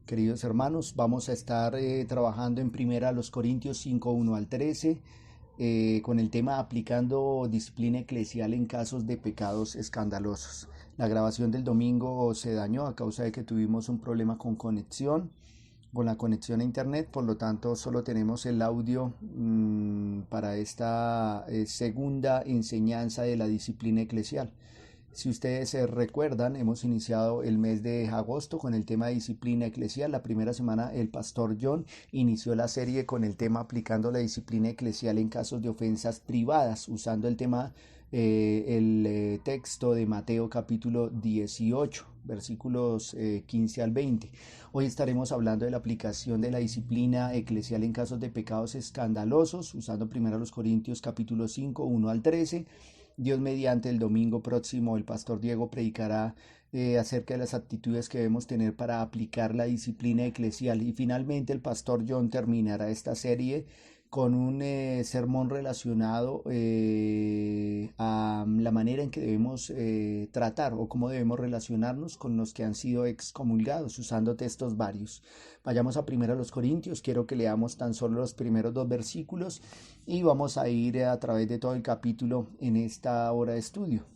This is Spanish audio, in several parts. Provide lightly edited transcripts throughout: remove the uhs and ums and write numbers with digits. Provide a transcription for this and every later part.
queridos hermanos. Vamos a estar trabajando en primera los Corintios 5, 1 al 13, con el tema aplicando disciplina eclesial en casos de pecados escandalosos. La grabación del domingo se dañó a causa de que tuvimos un problema con la conexión a internet, por lo tanto solo tenemos el audio para esta segunda enseñanza de la disciplina eclesial. Si ustedes se recuerdan, hemos iniciado el mes de agosto con el tema de disciplina eclesial. La primera semana el pastor John inició la serie con el tema aplicando la disciplina eclesial en casos de ofensas privadas, usando el tema, texto de Mateo capítulo 18, versículos 15 al 20. Hoy estaremos hablando de la aplicación de la disciplina eclesial en casos de pecados escandalosos, usando primero los Corintios capítulo 5, 1 al 13. Dios mediante, el domingo próximo el pastor Diego predicará acerca de las actitudes que debemos tener para aplicar la disciplina eclesial, y finalmente el pastor John terminará esta serie con un sermón relacionado a la manera en que debemos tratar o cómo debemos relacionarnos con los que han sido excomulgados, usando textos varios. Vayamos a primero a los Corintios. Quiero que leamos tan solo los primeros 2 versículos y vamos a ir a través de todo el capítulo en esta hora de estudio.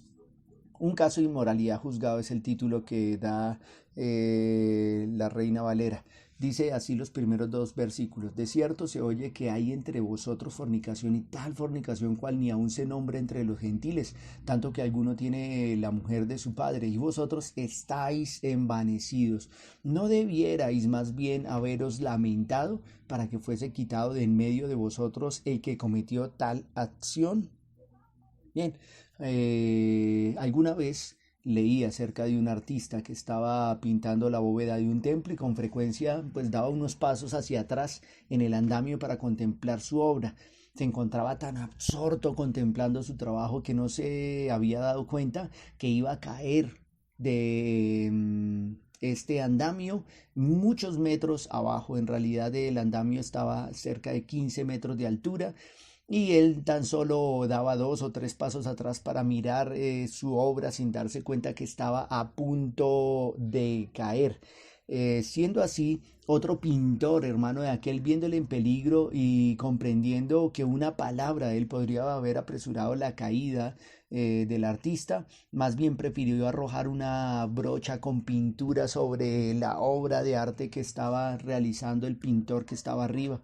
Un caso de inmoralidad juzgado es el título que da la Reina Valera. Dice así los primeros 2 versículos: de cierto se oye que hay entre vosotros fornicación, y tal fornicación cual ni aun se nombra entre los gentiles, tanto que alguno tiene la mujer de su padre, y vosotros estáis envanecidos. ¿No debierais más bien haberos lamentado para que fuese quitado de en medio de vosotros el que cometió tal acción? Bien, alguna vez leí acerca de un artista que estaba pintando la bóveda de un templo y con frecuencia pues daba unos pasos hacia atrás en el andamio para contemplar su obra. Se encontraba tan absorto contemplando su trabajo que no se había dado cuenta que iba a caer de este andamio muchos metros abajo. En realidad el andamio estaba cerca de 15 metros de altura, y él tan solo daba 2 o 3 pasos atrás para mirar su obra sin darse cuenta que estaba a punto de caer. Siendo así, otro pintor, hermano de aquel, viéndole en peligro y comprendiendo que una palabra de él podría haber apresurado la caída del artista, más bien prefirió arrojar una brocha con pintura sobre la obra de arte que estaba realizando el pintor que estaba arriba.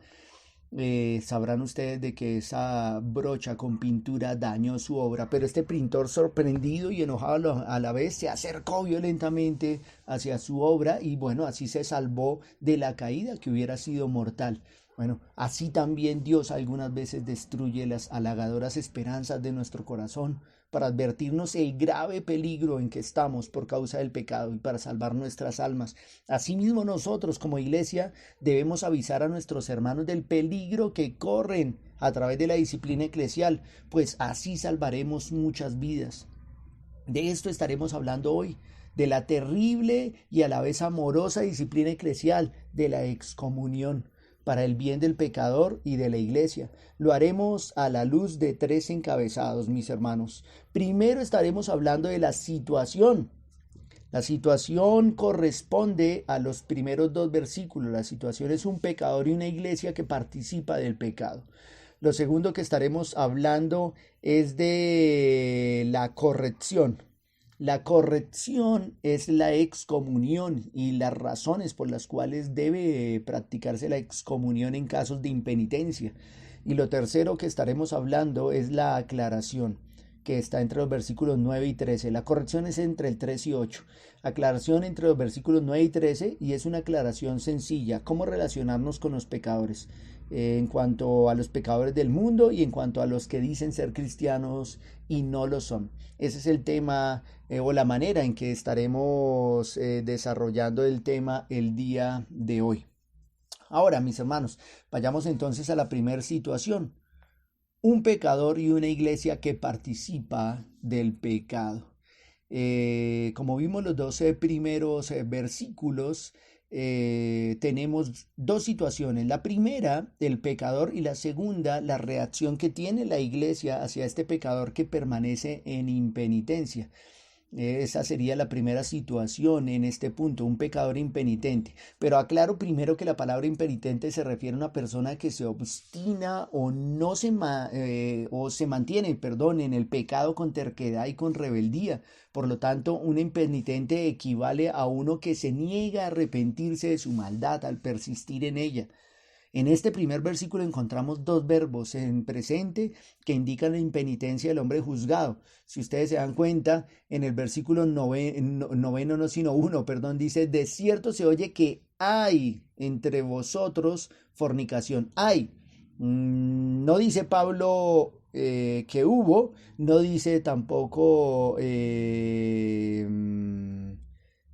Sabrán ustedes de que esa brocha con pintura dañó su obra, pero este pintor, sorprendido y enojado a la vez, se acercó violentamente hacia su obra y bueno, así se salvó de la caída que hubiera sido mortal. Bueno, así también Dios algunas veces destruye las halagadoras esperanzas de nuestro corazón para advertirnos el grave peligro en que estamos por causa del pecado y para salvar nuestras almas. Asimismo, nosotros como iglesia debemos avisar a nuestros hermanos del peligro que corren a través de la disciplina eclesial, pues así salvaremos muchas vidas. De esto estaremos hablando hoy, de la terrible y a la vez amorosa disciplina eclesial de la excomunión para el bien del pecador y de la iglesia. Lo haremos a la luz de 3 encabezados, mis hermanos. Primero estaremos hablando de la situación. La situación corresponde a los primeros 2 versículos. La situación es un pecador y una iglesia que participa del pecado. Lo segundo que estaremos hablando es de la corrección. La corrección es la excomunión y las razones por las cuales debe practicarse la excomunión en casos de impenitencia. Y lo tercero que estaremos hablando es la aclaración, que está entre los versículos 9 y 13. La corrección es entre el 3 y 8. Aclaración entre los versículos 9 y 13, y es una aclaración sencilla. ¿Cómo relacionarnos con los pecadores? En cuanto a los pecadores del mundo y en cuanto a los que dicen ser cristianos y no lo son. Ese es el tema o la manera en que estaremos desarrollando el tema el día de hoy. Ahora, mis hermanos, vayamos entonces a la primera situación. Un pecador y una iglesia que participa del pecado. Como vimos los 12 primeros versículos, tenemos 2 situaciones. La primera, el pecador, y la segunda, la reacción que tiene la iglesia hacia este pecador que permanece en impenitencia. Esa sería la primera situación en este punto, un pecador impenitente. Pero aclaro primero que la palabra impenitente se refiere a una persona que se obstina o no o se mantiene, perdón, en el pecado con terquedad y con rebeldía. Por lo tanto, un impenitente equivale a uno que se niega a arrepentirse de su maldad al persistir en ella. En este primer versículo encontramos dos verbos en presente que indican la impenitencia del hombre juzgado. Si ustedes se dan cuenta, en el versículo noveno, no sino uno, perdón, dice, de cierto se oye que hay entre vosotros fornicación. Hay. No dice Pablo que hubo, no dice tampoco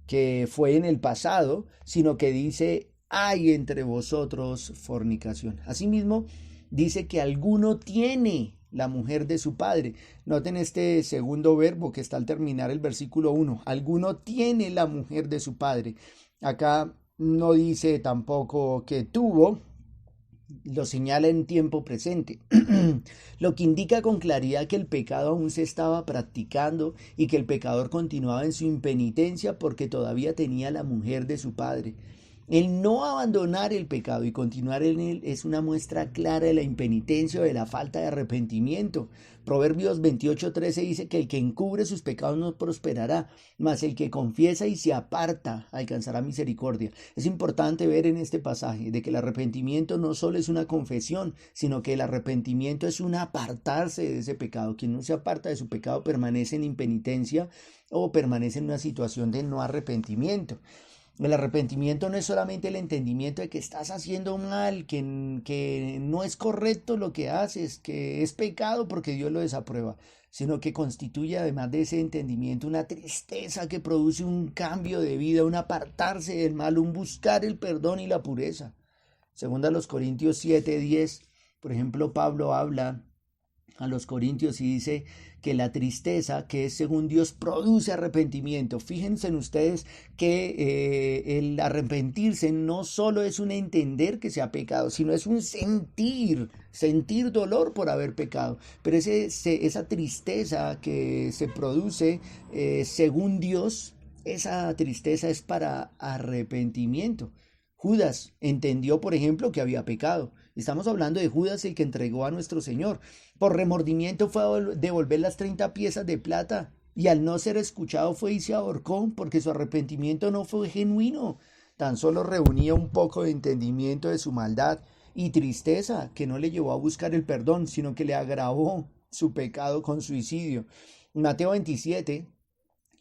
que fue en el pasado, sino que dice hay entre vosotros fornicación. Asimismo, dice que alguno tiene la mujer de su padre. Noten este segundo verbo que está al terminar el versículo 1. Alguno tiene la mujer de su padre. Acá no dice tampoco que tuvo, lo señala en tiempo presente, lo que indica con claridad que el pecado aún se estaba practicando y que el pecador continuaba en su impenitencia porque todavía tenía la mujer de su padre. El no abandonar el pecado y continuar en él es una muestra clara de la impenitencia o de la falta de arrepentimiento. Proverbios 28:13 dice que el que encubre sus pecados no prosperará, mas el que confiesa y se aparta alcanzará misericordia. Es importante ver en este pasaje de que el arrepentimiento no solo es una confesión, sino que el arrepentimiento es un apartarse de ese pecado. Quien no se aparta de su pecado permanece en impenitencia o permanece en una situación de no arrepentimiento. El arrepentimiento no es solamente el entendimiento de que estás haciendo mal, que no es correcto lo que haces, que es pecado porque Dios lo desaprueba, sino que constituye además de ese entendimiento una tristeza que produce un cambio de vida, un apartarse del mal, un buscar el perdón y la pureza. Según a los Corintios 7:10, por ejemplo, Pablo habla a los Corintios y dice que la tristeza, que es según Dios, produce arrepentimiento. Fíjense en ustedes que el arrepentirse no solo es un entender que se ha pecado, sino es un sentir dolor por haber pecado. Pero esa tristeza que se produce según Dios, esa tristeza es para arrepentimiento. Judas entendió, por ejemplo, que había pecado. Estamos hablando de Judas, el que entregó a nuestro Señor. Por remordimiento fue a devolver las 30 piezas de plata y al no ser escuchado fue y se ahorcó porque su arrepentimiento no fue genuino. Tan solo reunía un poco de entendimiento de su maldad y tristeza que no le llevó a buscar el perdón, sino que le agravó su pecado con suicidio. Mateo 27,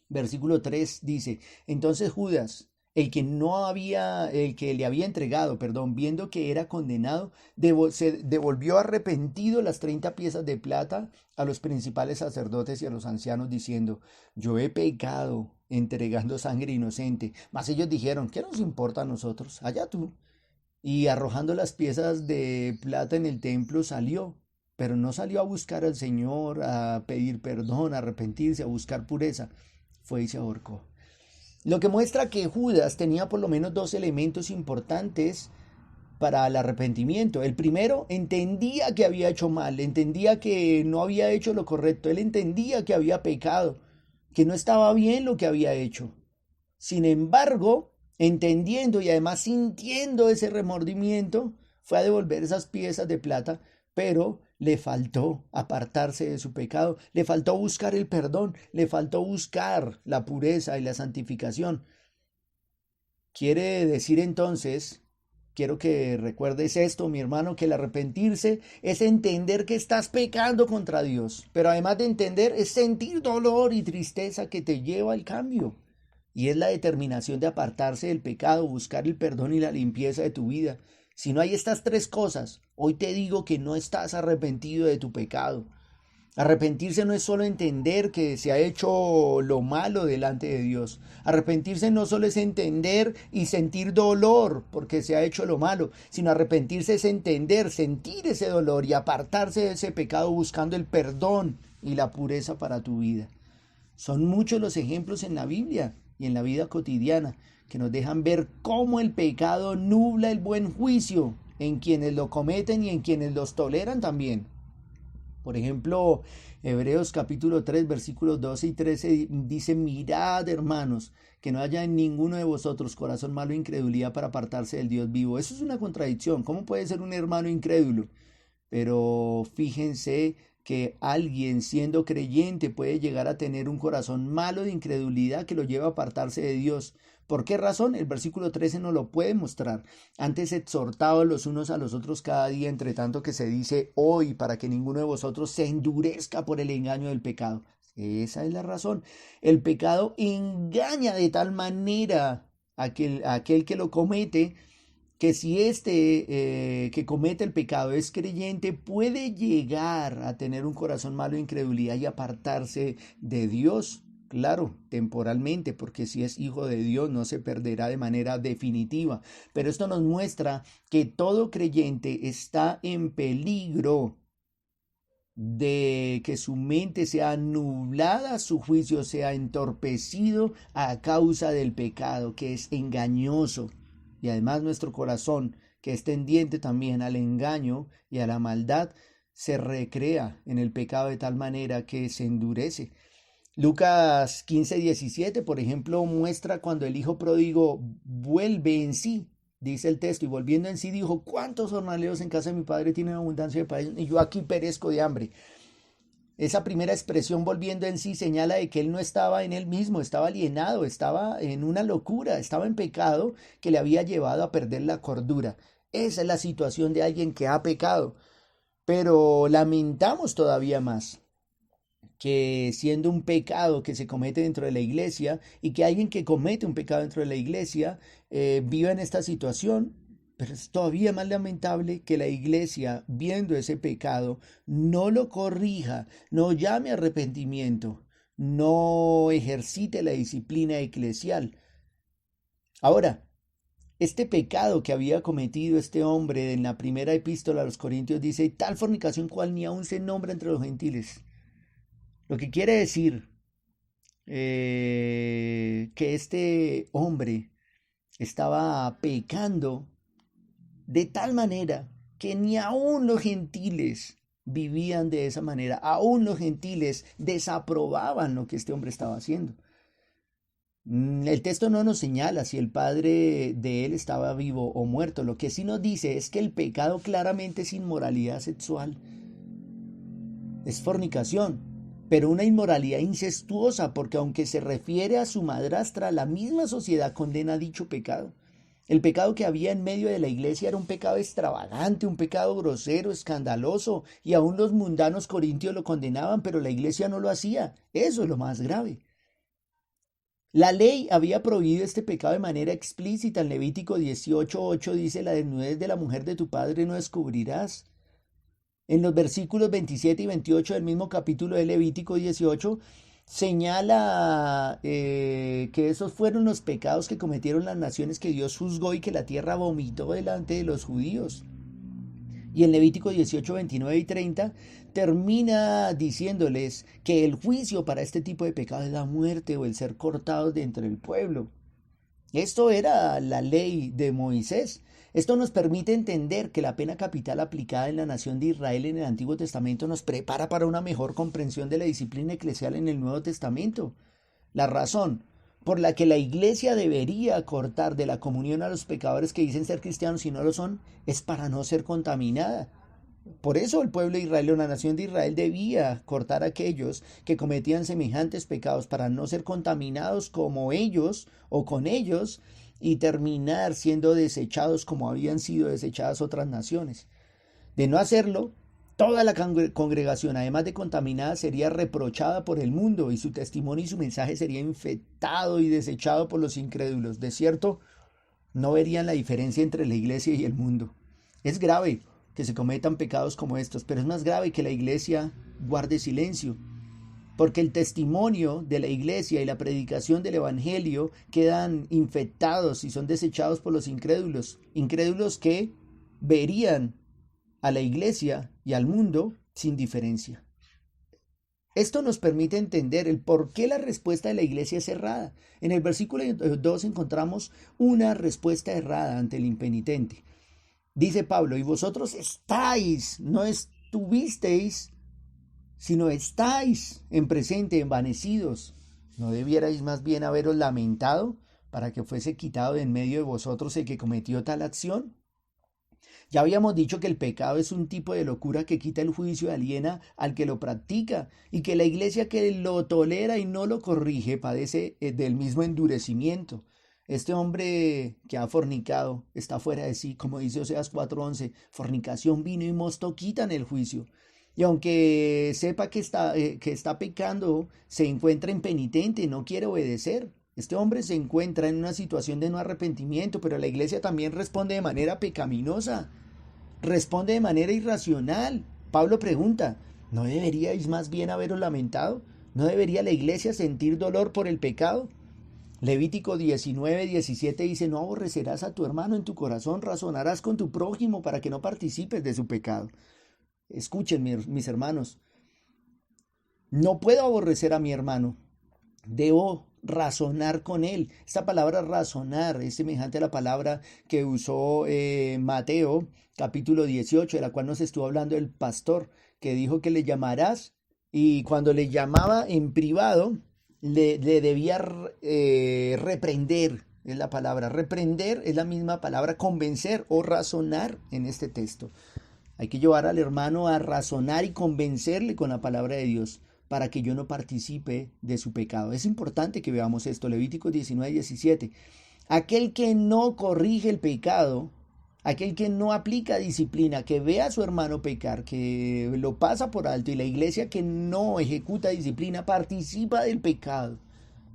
versículo 3 dice, entonces Judas, el que le había entregado, viendo que era condenado, se devolvió arrepentido las 30 piezas de plata a los principales sacerdotes y a los ancianos, diciendo, yo he pecado entregando sangre inocente. Mas ellos dijeron, ¿qué nos importa a nosotros? Allá tú. Y arrojando las piezas de plata en el templo salió, pero no salió a buscar al Señor, a pedir perdón, a arrepentirse, a buscar pureza. Fue y se ahorcó. Lo que muestra que Judas tenía por lo menos dos elementos importantes para el arrepentimiento. El primero, entendía que había hecho mal, entendía que no había hecho lo correcto, él entendía que había pecado, que no estaba bien lo que había hecho. Sin embargo, entendiendo y además sintiendo ese remordimiento, fue a devolver esas piezas de plata, pero le faltó apartarse de su pecado, le faltó buscar el perdón, le faltó buscar la pureza y la santificación. Quiere decir entonces, quiero que recuerdes esto, mi hermano, que el arrepentirse es entender que estás pecando contra Dios, pero además de entender es sentir dolor y tristeza que te lleva al cambio. Y es la determinación de apartarse del pecado, buscar el perdón y la limpieza de tu vida. Si no hay estas tres cosas, hoy te digo que no estás arrepentido de tu pecado. Arrepentirse no es solo entender que se ha hecho lo malo delante de Dios. Arrepentirse no solo es entender y sentir dolor porque se ha hecho lo malo, sino arrepentirse es entender, sentir ese dolor y apartarse de ese pecado buscando el perdón y la pureza para tu vida. Son muchos los ejemplos en la Biblia y en la vida cotidiana que nos dejan ver cómo el pecado nubla el buen juicio en quienes lo cometen y en quienes los toleran también. Por ejemplo, Hebreos capítulo 3, versículos 12 y 13 dice, mirad, hermanos, que no haya en ninguno de vosotros corazón malo e incredulidad para apartarse del Dios vivo. Eso es una contradicción. ¿Cómo puede ser un hermano incrédulo? Pero fíjense que alguien siendo creyente puede llegar a tener un corazón malo de incredulidad que lo lleva a apartarse de Dios. ¿Por qué razón? El versículo 13 nos lo puede mostrar. Antes exhortados los unos a los otros cada día, entre tanto que se dice hoy, para que ninguno de vosotros se endurezca por el engaño del pecado. Esa es la razón. El pecado engaña de tal manera a aquel que lo comete, que si que comete el pecado es creyente, puede llegar a tener un corazón malo de incredulidad y apartarse de Dios. Claro, temporalmente, porque si es hijo de Dios no se perderá de manera definitiva. Pero esto nos muestra que todo creyente está en peligro de que su mente sea nublada, su juicio sea entorpecido a causa del pecado, que es engañoso. Y además nuestro corazón, que es tendiente también al engaño y a la maldad, se recrea en el pecado de tal manera que se endurece. Lucas 15:17, por ejemplo, muestra cuando el hijo pródigo vuelve en sí. Dice el texto, y volviendo en sí dijo, ¿cuántos jornaleros en casa de mi padre tienen abundancia de pan y yo aquí perezco de hambre? Esa primera expresión, volviendo en sí, señala de que él no estaba en él mismo, estaba alienado, estaba en una locura, estaba en pecado que le había llevado a perder la cordura. Esa es la situación de alguien que ha pecado. Pero lamentamos todavía más que siendo un pecado que se comete dentro de la iglesia y que alguien que comete un pecado dentro de la iglesia viva en esta situación, pero es todavía más lamentable que la iglesia, viendo ese pecado, no lo corrija, no llame a arrepentimiento, no ejercite la disciplina eclesial. Ahora, este pecado que había cometido este hombre en la primera epístola a los Corintios dice, tal fornicación cual ni aun se nombra entre los gentiles. Lo que quiere decir que este hombre estaba pecando de tal manera que ni aun los gentiles vivían de esa manera, aun los gentiles desaprobaban lo que este hombre estaba haciendo. El texto no nos señala si el padre de él estaba vivo o muerto. Lo que sí nos dice es que el pecado claramente es inmoralidad sexual, es fornicación, pero una inmoralidad incestuosa, porque aunque se refiere a su madrastra, la misma sociedad condena dicho pecado. El pecado que había en medio de la iglesia era un pecado extravagante, un pecado grosero, escandaloso, y aún los mundanos corintios lo condenaban, pero la iglesia no lo hacía. Eso es lo más grave. La ley había prohibido este pecado de manera explícita. En Levítico 18:8 dice, la desnudez de la mujer de tu padre no descubrirás. En los versículos 27 y 28 del mismo capítulo de Levítico 18 señala que esos fueron los pecados que cometieron las naciones que Dios juzgó y que la tierra vomitó delante de los judíos. Y en Levítico 18, 29 y 30 termina diciéndoles que el juicio para este tipo de pecado es la muerte o el ser cortados de entre el pueblo. Esto era la ley de Moisés. Esto nos permite entender que la pena capital aplicada en la nación de Israel en el Antiguo Testamento nos prepara para una mejor comprensión de la disciplina eclesial en el Nuevo Testamento. La razón por la que la iglesia debería cortar de la comunión a los pecadores que dicen ser cristianos y no lo son es para no ser contaminada. Por eso el pueblo de Israel o la nación de Israel debía cortar a aquellos que cometían semejantes pecados para no ser contaminados como ellos o con ellos y terminar siendo desechados como habían sido desechadas otras naciones. De no hacerlo, toda la congregación, además de contaminada, sería reprochada por el mundo y su testimonio y su mensaje sería infectado y desechado por los incrédulos. De cierto, no verían la diferencia entre la iglesia y el mundo. Es grave que se cometan pecados como estos, pero es más grave que la iglesia guarde silencio, porque el testimonio de la iglesia y la predicación del evangelio quedan infectados y son desechados por los incrédulos, incrédulos que verían a la iglesia y al mundo sin diferencia. Esto nos permite entender el por qué la respuesta de la iglesia es errada. En el versículo 2 encontramos una respuesta errada ante el impenitente. Dice Pablo, y vosotros estáis, no estuvisteis sino estáis en presente envanecidos. ¿No debierais más bien haberos lamentado para que fuese quitado de en medio de vosotros el que cometió tal acción? Ya habíamos dicho que el pecado es un tipo de locura que quita el juicio y aliena al que lo practica, y que la iglesia que lo tolera y no lo corrige padece del mismo endurecimiento. Este hombre que ha fornicado está fuera de sí, como dice Oseas 4:11, fornicación, vino y mosto quitan el juicio. Y aunque sepa que está pecando, se encuentra impenitente, no quiere obedecer. Este hombre se encuentra en una situación de no arrepentimiento, pero la iglesia también responde de manera pecaminosa, responde de manera irracional. Pablo pregunta, ¿no deberíais más bien haberos lamentado? ¿No debería la iglesia sentir dolor por el pecado? Levítico 19:17 dice, no aborrecerás a tu hermano en tu corazón, razonarás con tu prójimo para que no participes de su pecado. Escuchen, mis hermanos, no puedo aborrecer a mi hermano, debo razonar con él. Esta palabra razonar es semejante a la palabra que usó Mateo capítulo 18, de la cual nos estuvo hablando el pastor, que dijo que le llamarás, y cuando le llamaba en privado, le debía reprender. Es la palabra reprender, es la misma palabra convencer o razonar en este texto. Hay que llevar al hermano a razonar y convencerle con la palabra de Dios para que yo no participe de su pecado. Es importante que veamos esto. Levítico 19:17. Aquel que no corrige el pecado, aquel que no aplica disciplina, que ve a su hermano pecar, que lo pasa por alto, y la iglesia que no ejecuta disciplina participa del pecado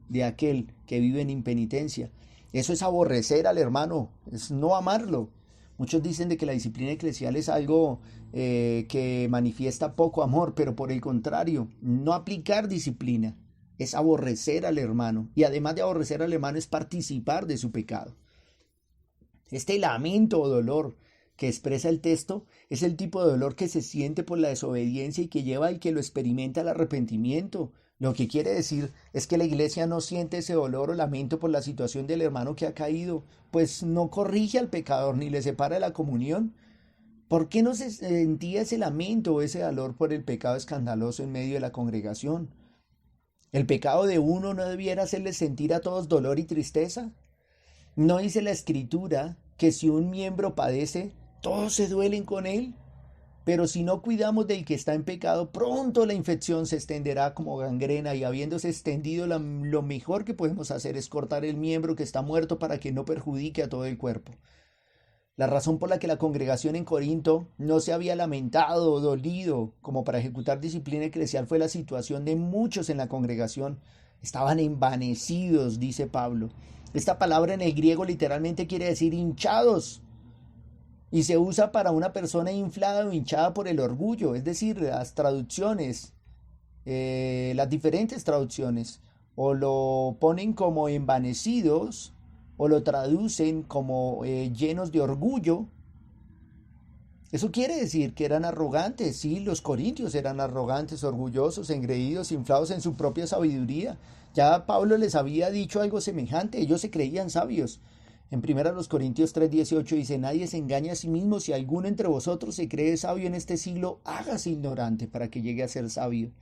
de aquel que vive en impenitencia. Eso es aborrecer al hermano, es no amarlo. Muchos dicen de que la disciplina eclesial es algo que manifiesta poco amor, pero por el contrario, no aplicar disciplina es aborrecer al hermano, y además de aborrecer al hermano es participar de su pecado. Este lamento o dolor que expresa el texto es el tipo de dolor que se siente por la desobediencia y que lleva al que lo experimenta al arrepentimiento. Lo que quiere decir es que la iglesia no siente ese dolor o lamento por la situación del hermano que ha caído, pues no corrige al pecador ni le separa de la comunión. ¿Por qué no se sentía ese lamento o ese dolor por el pecado escandaloso en medio de la congregación? ¿El pecado de uno no debiera hacerle sentir a todos dolor y tristeza? ¿No dice la escritura que si un miembro padece, todos se duelen con él? Pero si no cuidamos del que está en pecado, pronto la infección se extenderá como gangrena, y habiéndose extendido, lo mejor que podemos hacer es cortar el miembro que está muerto para que no perjudique a todo el cuerpo. La razón por la que la congregación en Corinto no se había lamentado o dolido como para ejecutar disciplina eclesial fue la situación de muchos en la congregación. Estaban envanecidos, dice Pablo. Esta palabra en el griego literalmente quiere decir hinchados, y se usa para una persona inflada o hinchada por el orgullo. Es decir, las traducciones, las diferentes traducciones, o lo ponen como envanecidos, o lo traducen como llenos de orgullo. Eso quiere decir que eran arrogantes. Sí, los corintios eran arrogantes, orgullosos, engreídos, inflados en su propia sabiduría. Ya Pablo les había dicho algo semejante, ellos se creían sabios. En 1 Corintios 3:18 dice, nadie se engaña a sí mismo. Si alguno entre vosotros se cree sabio en este siglo, hágase ignorante para que llegue a ser sabio.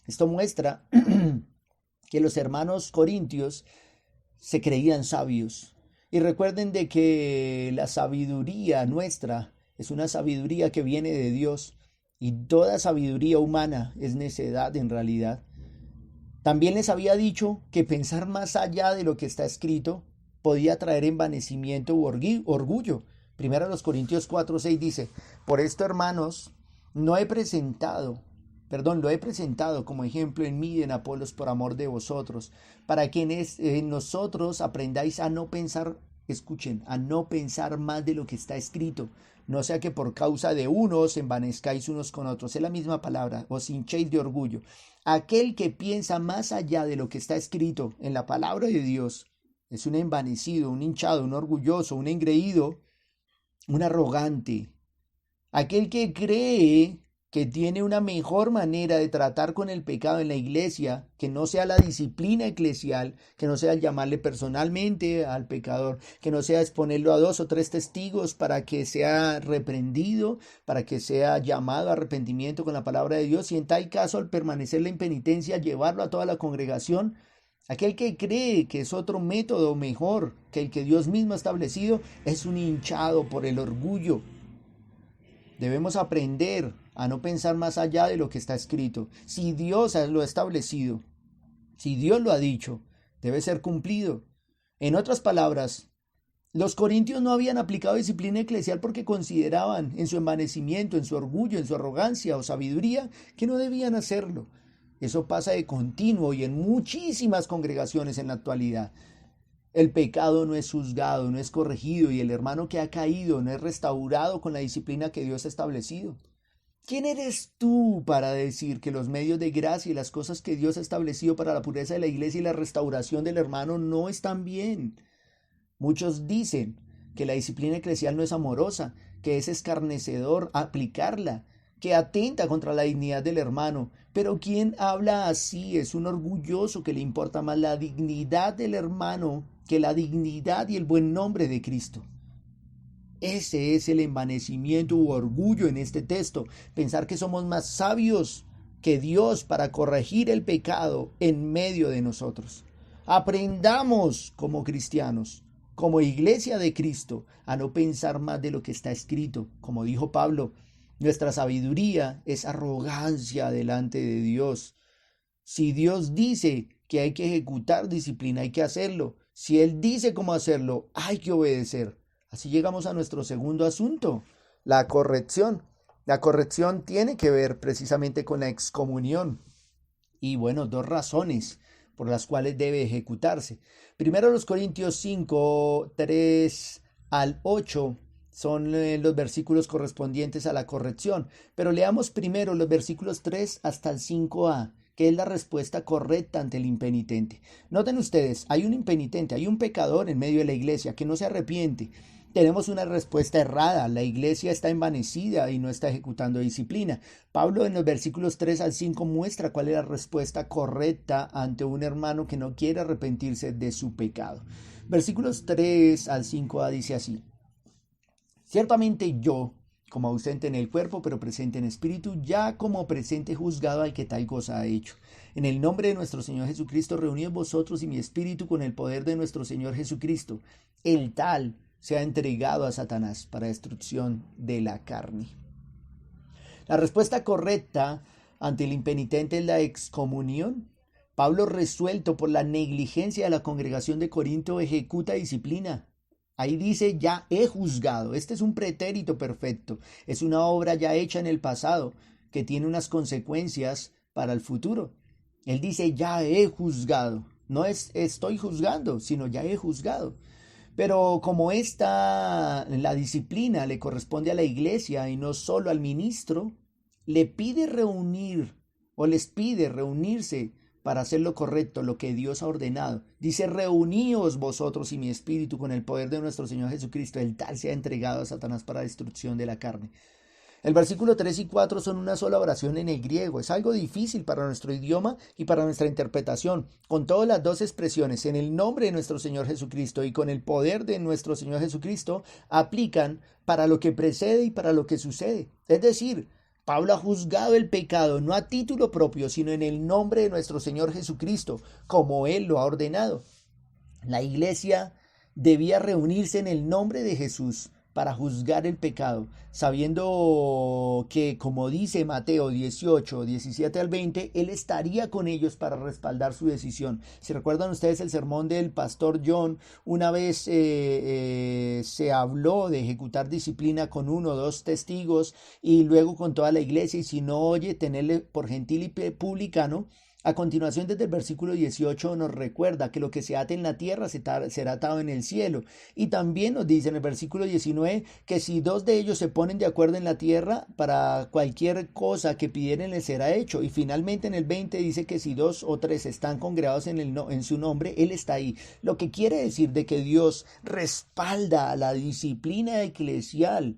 Esto muestra que los hermanos corintios se creían sabios. Y recuerden de que la sabiduría nuestra es una sabiduría que viene de Dios, y toda sabiduría humana es necedad en realidad. También les había dicho que pensar más allá de lo que está escrito podía traer envanecimiento u orgullo. Primero Corintios 4:6 dice, por esto, hermanos, lo he presentado como ejemplo en mí y en Apolos por amor de vosotros, para que en nosotros aprendáis a no pensar, escuchen, a no pensar más de lo que está escrito, no sea que por causa de uno os envanezcáis unos con otros. Es la misma palabra, os hinchéis de orgullo. Aquel que piensa más allá de lo que está escrito en la palabra de Dios es un envanecido, un hinchado, un orgulloso, un engreído, un arrogante. Aquel que cree que tiene una mejor manera de tratar con el pecado en la iglesia, que no sea la disciplina eclesial, que no sea el llamarle personalmente al pecador, que no sea exponerlo a 2 o 3 testigos para que sea reprendido, para que sea llamado a arrepentimiento con la palabra de Dios, y en tal caso, al permanecer en penitencia, llevarlo a toda la congregación. Aquel que cree que es otro método mejor que el que Dios mismo ha establecido es un hinchado por el orgullo. Debemos aprender a no pensar más allá de lo que está escrito. Si Dios lo ha establecido, si Dios lo ha dicho, debe ser cumplido. En otras palabras, los corintios no habían aplicado disciplina eclesial porque consideraban en su envanecimiento, en su orgullo, en su arrogancia o sabiduría que no debían hacerlo. Eso pasa de continuo y en muchísimas congregaciones en la actualidad. El pecado no es juzgado, no es corregido y el hermano que ha caído no es restaurado con la disciplina que Dios ha establecido. ¿Quién eres tú para decir que los medios de gracia y las cosas que Dios ha establecido para la pureza de la iglesia y la restauración del hermano no están bien? Muchos dicen que la disciplina eclesial no es amorosa, que es escarnecedor aplicarla, que atenta contra la dignidad del hermano. Pero quien habla así es un orgulloso que le importa más la dignidad del hermano que la dignidad y el buen nombre de Cristo. Ese es el envanecimiento u orgullo en este texto, pensar que somos más sabios que Dios para corregir el pecado en medio de nosotros. Aprendamos como cristianos, como iglesia de Cristo, a no pensar más de lo que está escrito. Como dijo Pablo, nuestra sabiduría es arrogancia delante de Dios. Si Dios dice que hay que ejecutar disciplina, hay que hacerlo. Si Él dice cómo hacerlo, hay que obedecer. Así llegamos a nuestro segundo asunto, la corrección. La corrección tiene que ver precisamente con la excomunión. Y bueno, 2 razones por las cuales debe ejecutarse. Primero, los Corintios 5, 3 al 8 son los versículos correspondientes a la corrección. Pero leamos primero los versículos 3 hasta el 5a, que es la respuesta correcta ante el impenitente. Noten ustedes, hay un impenitente, hay un pecador en medio de la iglesia que no se arrepiente. Tenemos una respuesta errada, la iglesia está envanecida y no está ejecutando disciplina. Pablo en los versículos 3 al 5 muestra cuál es la respuesta correcta ante un hermano que no quiere arrepentirse de su pecado. Versículos 3 al 5a dice así: Ciertamente yo, como ausente en el cuerpo, pero presente en espíritu, ya como presente juzgado al que tal cosa ha hecho. En el nombre de nuestro Señor Jesucristo, reunidos vosotros y mi espíritu con el poder de nuestro Señor Jesucristo, el tal se ha entregado a Satanás para destrucción de la carne. La respuesta correcta ante el impenitente es la excomunión. Pablo, resuelto por la negligencia de la congregación de Corinto, ejecuta disciplina. Ahí dice, ya he juzgado. Este es un pretérito perfecto. Es una obra ya hecha en el pasado que tiene unas consecuencias para el futuro. Él dice, ya he juzgado. No es estoy juzgando, sino ya he juzgado. Pero como la disciplina le corresponde a la iglesia y no solo al ministro, les pide reunirse para hacer lo correcto, lo que Dios ha ordenado. Dice, reuníos vosotros y mi espíritu con el poder de nuestro Señor Jesucristo, el tal se ha entregado a Satanás para destrucción de la carne. El versículo 3 y 4 son una sola oración en el griego. Es algo difícil para nuestro idioma y para nuestra interpretación. Con todas las 2 expresiones, en el nombre de nuestro Señor Jesucristo y con el poder de nuestro Señor Jesucristo, aplican para lo que precede y para lo que sucede. Es decir, Pablo ha juzgado el pecado no a título propio, sino en el nombre de nuestro Señor Jesucristo, como Él lo ha ordenado. La iglesia debía reunirse en el nombre de Jesús para juzgar el pecado, sabiendo que, como dice Mateo 18, 17 al 20, Él estaría con ellos para respaldar su decisión. Si recuerdan ustedes el sermón del pastor John, una vez se habló de ejecutar disciplina con 1 o 2 testigos y luego con toda la iglesia, y si no oye, tenerle por gentil y publicano. A continuación, desde el versículo 18 nos recuerda que lo que se ate en la tierra será atado en el cielo. Y también nos dice en el versículo 19 que si 2 de ellos se ponen de acuerdo en la tierra, para cualquier cosa que pidieren les será hecho. Y finalmente en el 20 dice que si 2 o 3 están congregados en su nombre, Él está ahí. Lo que quiere decir de que Dios respalda la disciplina eclesial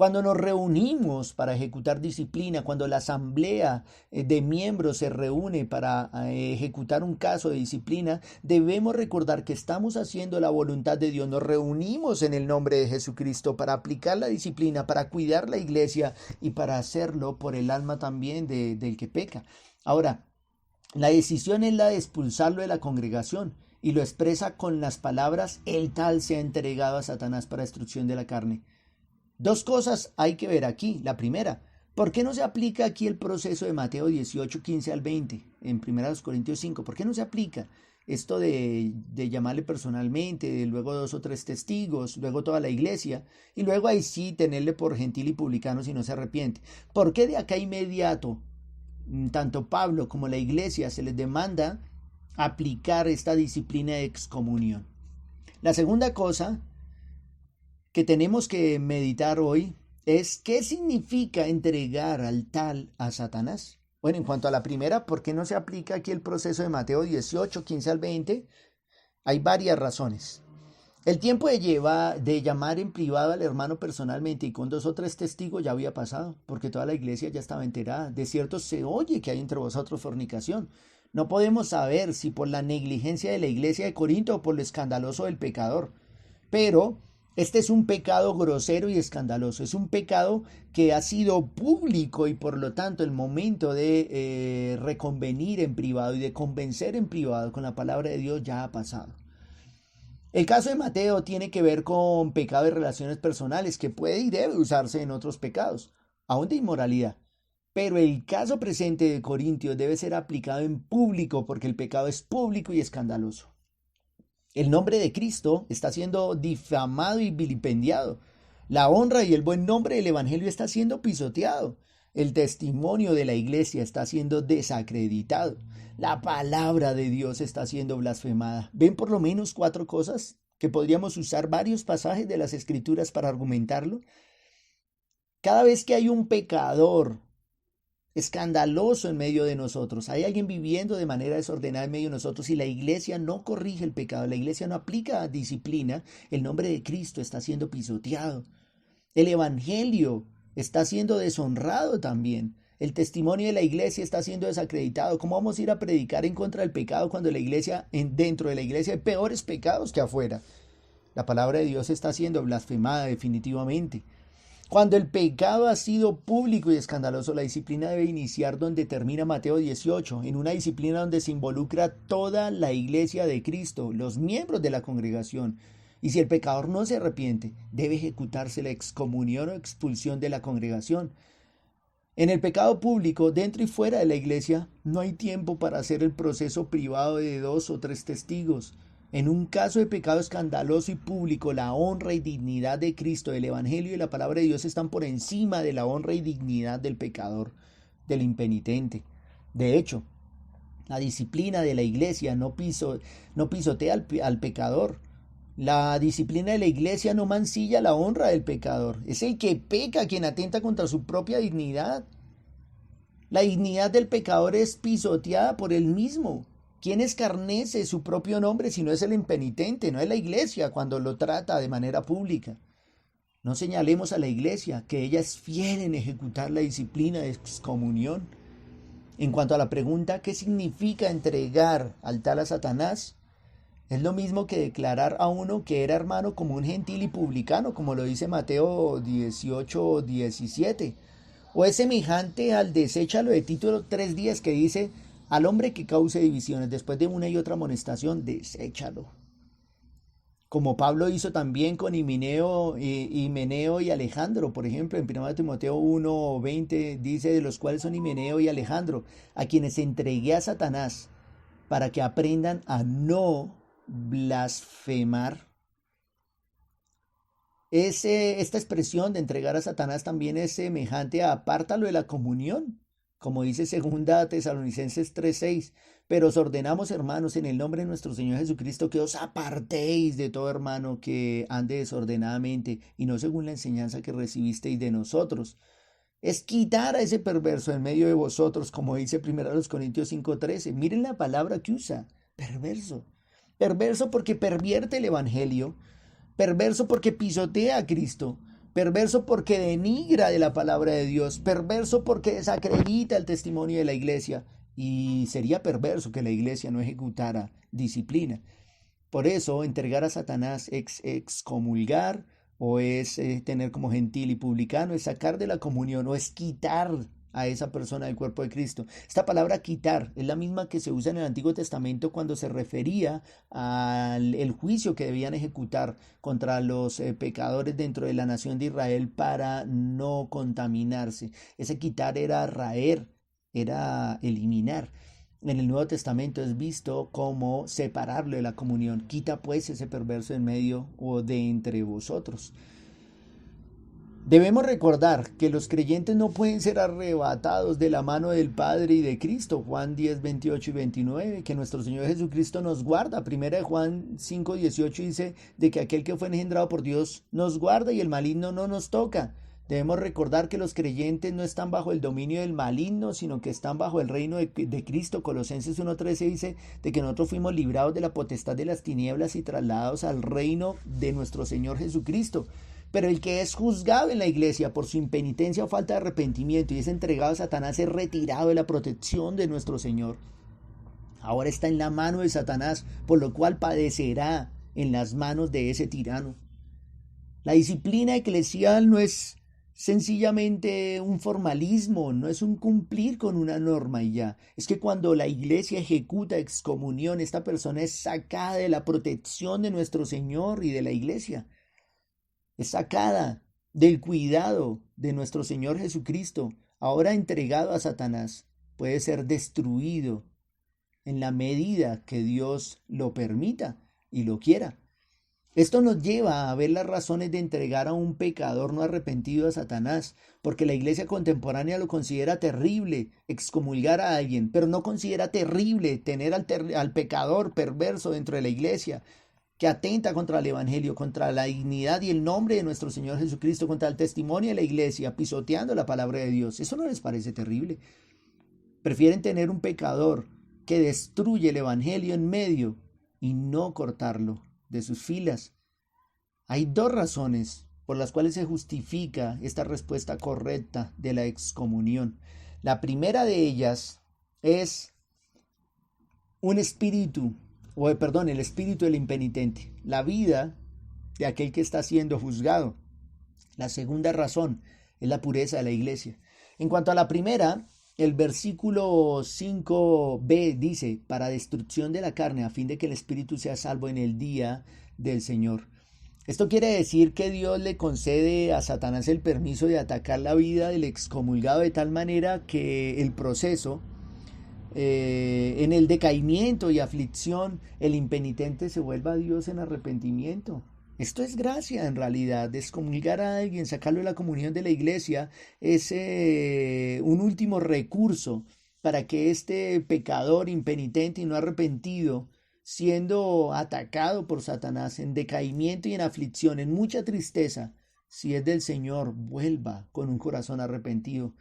Cuando nos reunimos para ejecutar disciplina, cuando la asamblea de miembros se reúne para ejecutar un caso de disciplina, debemos recordar que estamos haciendo la voluntad de Dios. Nos reunimos en el nombre de Jesucristo para aplicar la disciplina, para cuidar la iglesia y para hacerlo por el alma también del que peca. Ahora, la decisión es la de expulsarlo de la congregación y lo expresa con las palabras: el tal se ha entregado a Satanás para destrucción de la carne. Dos cosas hay que ver aquí. La primera, ¿por qué no se aplica aquí el proceso de Mateo 18, 15 al 20 en 1 Corintios 5? ¿Por qué no se aplica esto de llamarle personalmente, de luego 2 o 3 testigos, luego toda la iglesia y luego ahí sí tenerle por gentil y publicano si no se arrepiente? ¿Por qué de acá inmediato tanto Pablo como la iglesia se les demanda aplicar esta disciplina de excomunión? La segunda cosa que tenemos que meditar hoy es qué significa entregar al tal a Satanás. Bueno, en cuanto a la primera, ¿por qué no se aplica aquí el proceso de Mateo 18, 15 al 20? Hay varias razones. El tiempo de llamar en privado al hermano personalmente y con 2 o 3 testigos ya había pasado, porque toda la iglesia ya estaba enterada. De cierto se oye que hay entre vosotros fornicación. No podemos saber si por la negligencia de la iglesia de Corinto o por lo escandaloso del pecador. Pero este es un pecado grosero y escandaloso. Es un pecado que ha sido público y por lo tanto el momento de reconvenir en privado y de convencer en privado con la palabra de Dios ya ha pasado. El caso de Mateo tiene que ver con pecado de relaciones personales, que puede y debe usarse en otros pecados, aún de inmoralidad. Pero el caso presente de Corintios debe ser aplicado en público porque el pecado es público y escandaloso. El nombre de Cristo está siendo difamado y vilipendiado. La honra y el buen nombre del Evangelio está siendo pisoteado. El testimonio de la iglesia está siendo desacreditado. La palabra de Dios está siendo blasfemada. ¿Ven por lo menos 4 cosas que podríamos usar varios pasajes de las Escrituras para argumentarlo? Cada vez que hay un pecador escandaloso en medio de nosotros, hay alguien viviendo de manera desordenada en medio de nosotros y la iglesia no corrige el pecado, la iglesia no aplica disciplina, el nombre de Cristo está siendo pisoteado. El evangelio está siendo deshonrado también. El testimonio de la iglesia está siendo desacreditado. ¿Cómo vamos a ir a predicar en contra del pecado cuando dentro de la iglesia hay peores pecados que afuera? La palabra de Dios está siendo blasfemada definitivamente. Cuando el pecado ha sido público y escandaloso, la disciplina debe iniciar donde termina Mateo 18, en una disciplina donde se involucra toda la iglesia de Cristo, los miembros de la congregación. Y si el pecador no se arrepiente, debe ejecutarse la excomunión o expulsión de la congregación. En el pecado público, dentro y fuera de la iglesia, no hay tiempo para hacer el proceso privado de 2 o 3 testigos. En un caso de pecado escandaloso y público, la honra y dignidad de Cristo, del Evangelio y la palabra de Dios están por encima de la honra y dignidad del pecador, del impenitente. De hecho, la disciplina de la iglesia no pisotea al pecador. La disciplina de la iglesia no mancilla la honra del pecador. Es el que peca quien atenta contra su propia dignidad. La dignidad del pecador es pisoteada por él mismo. ¿Quién escarnece su propio nombre si no es el impenitente, no es la iglesia cuando lo trata de manera pública? No señalemos a la iglesia que ella es fiel en ejecutar la disciplina de excomunión. En cuanto a la pregunta, ¿qué significa entregar al tal a Satanás? Es lo mismo que declarar a uno que era hermano como un gentil y publicano, como lo dice Mateo 18, 17. O es semejante al deséchalo de Tito 3:10 que dice: al hombre que cause divisiones después de una y otra amonestación, deséchalo. Como Pablo hizo también con Himeneo y Alejandro, por ejemplo, en 1 Timoteo 1:20 dice: de los cuales son Himeneo y Alejandro, a quienes entregué a Satanás, para que aprendan a no blasfemar. Esta expresión de entregar a Satanás también es semejante a apártalo de la comunión, como dice 2 Tesalonicenses 3:6. Pero os ordenamos, hermanos, en el nombre de nuestro Señor Jesucristo, que os apartéis de todo hermano que ande desordenadamente y no según la enseñanza que recibisteis de nosotros. Es quitar a ese perverso en medio de vosotros, como dice 1 Corintios 5:13. Miren la palabra que usa: perverso. Perverso porque pervierte el evangelio, perverso porque pisotea a Cristo, perverso porque denigra de la palabra de Dios, perverso porque desacredita el testimonio de la iglesia, y sería perverso que la iglesia no ejecutara disciplina. Por eso, entregar a Satanás es excomulgar, o es tener como gentil y publicano, es sacar de la comunión, o es quitar a esa persona del cuerpo de Cristo. Esta palabra quitar es la misma que se usa en el Antiguo Testamento cuando se refería al el juicio que debían ejecutar contra los pecadores dentro de la nación de Israel para no contaminarse. Ese quitar era raer, era eliminar. En el Nuevo Testamento es visto como separarlo de la comunión. Quita pues ese perverso en medio o de entre vosotros. Debemos recordar que los creyentes no pueden ser arrebatados de la mano del Padre y de Cristo. Juan 10, 28 y 29, que nuestro Señor Jesucristo nos guarda. Primera de Juan 5, 18 dice de que aquel que fue engendrado por Dios nos guarda y el maligno no nos toca. Debemos recordar que los creyentes no están bajo el dominio del maligno, sino que están bajo el reino de Cristo. Colosenses 1.13 dice de que nosotros fuimos librados de la potestad de las tinieblas y trasladados al reino de nuestro Señor Jesucristo. Pero el que es juzgado en la iglesia por su impenitencia o falta de arrepentimiento y es entregado a Satanás es retirado de la protección de nuestro Señor. Ahora está en la mano de Satanás, por lo cual padecerá en las manos de ese tirano. La disciplina eclesial no es sencillamente un formalismo, no es un cumplir con una norma y ya. Es que cuando la iglesia ejecuta excomunión, esta persona es sacada de la protección de nuestro Señor y de la iglesia. Es sacada del cuidado de nuestro Señor Jesucristo, ahora entregado a Satanás. Puede ser destruido en la medida que Dios lo permita y lo quiera. Esto nos lleva a ver las razones de entregar a un pecador no arrepentido a Satanás, porque la iglesia contemporánea lo considera terrible excomulgar a alguien, pero no considera terrible tener al pecador perverso dentro de la iglesia, que atenta contra el evangelio, contra la dignidad y el nombre de nuestro Señor Jesucristo, contra el testimonio de la iglesia, pisoteando la palabra de Dios. ¿Eso no les parece terrible? Prefieren tener un pecador que destruye el evangelio en medio y no cortarlo de sus filas. Hay dos razones por las cuales se justifica esta respuesta correcta de la excomunión. La primera de ellas es el espíritu del impenitente, la vida de aquel que está siendo juzgado. La segunda razón es la pureza de la iglesia. En cuanto a la primera, el versículo 5b dice, para destrucción de la carne, a fin de que el espíritu sea salvo en el día del Señor. Esto quiere decir que Dios le concede a Satanás el permiso de atacar la vida del excomulgado de tal manera que el proceso, en el decaimiento y aflicción, el impenitente se vuelva a Dios en arrepentimiento. Esto es gracia en realidad. Excomulgar a alguien, sacarlo de la comunión de la iglesia, es un último recurso para que este pecador impenitente y no arrepentido, siendo atacado por Satanás en decaimiento y en aflicción, en mucha tristeza, si es del Señor, vuelva con un corazón arrepentido.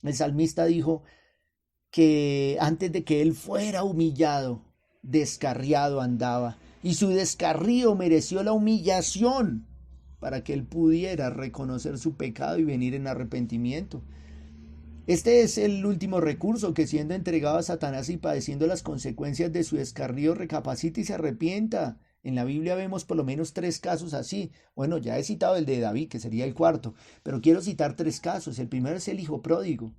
El salmista dijo que antes de que él fuera humillado, descarriado andaba, y su descarrío mereció la humillación para que él pudiera reconocer su pecado y venir en arrepentimiento. Este es el último recurso, que siendo entregado a Satanás y padeciendo las consecuencias de su descarrío, recapacite y se arrepienta. En la Biblia vemos por lo menos 3 casos así. Bueno, ya he citado el de David, que sería el cuarto, pero quiero citar 3 casos. El primero es el hijo pródigo.